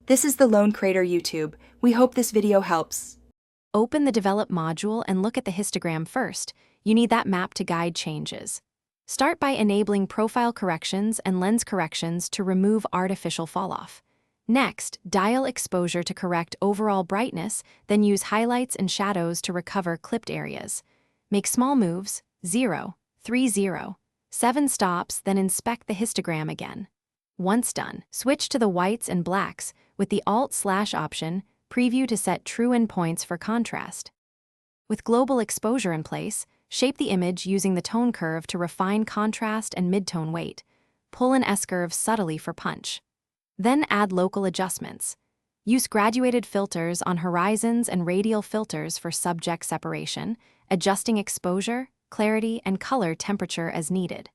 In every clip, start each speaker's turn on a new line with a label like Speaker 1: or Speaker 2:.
Speaker 1: This is the Lone Crater YouTube. We hope this video helps.
Speaker 2: Open the Develop module and look at the histogram first. You need that map to guide changes. Start by enabling profile corrections and lens corrections to remove artificial falloff. Next, dial exposure to correct overall brightness, then use highlights and shadows to recover clipped areas. Make small moves, 0, 3, 0, 7 stops, then inspect the histogram again. Once done, switch to the whites and blacks with the Alt/ option, preview to set true endpoints for contrast. With global exposure in place, shape the image using the tone curve to refine contrast and midtone weight. Pull an S-curve subtly for punch. Then add local adjustments. Use graduated filters on horizons and radial filters for subject separation, adjusting exposure, clarity, and color temperature as needed.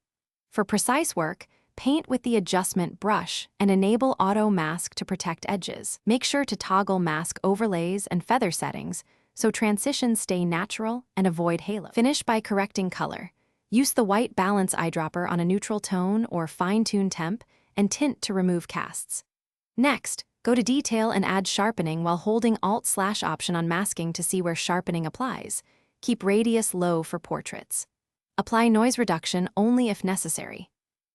Speaker 2: For precise work, paint with the adjustment brush and enable auto mask to protect edges. Make sure to toggle mask overlays and feather settings so transitions stay natural and avoid halo. Finish by correcting color. Use the white balance eyedropper on a neutral tone or fine-tune temp and tint to remove casts. Next, go to detail and add sharpening while holding Alt/ option on masking to see where sharpening applies. Keep radius low for portraits. Apply noise reduction only if necessary.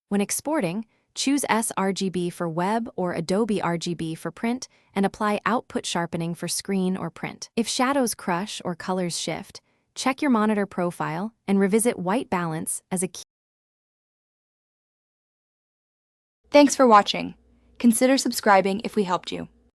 Speaker 2: When exporting, choose sRGB for web or Adobe RGB for print and apply output sharpening for screen or print. If shadows crush or colors shift, check your monitor profile and revisit white balance as a key.
Speaker 1: Thanks for watching. Consider subscribing if we helped you.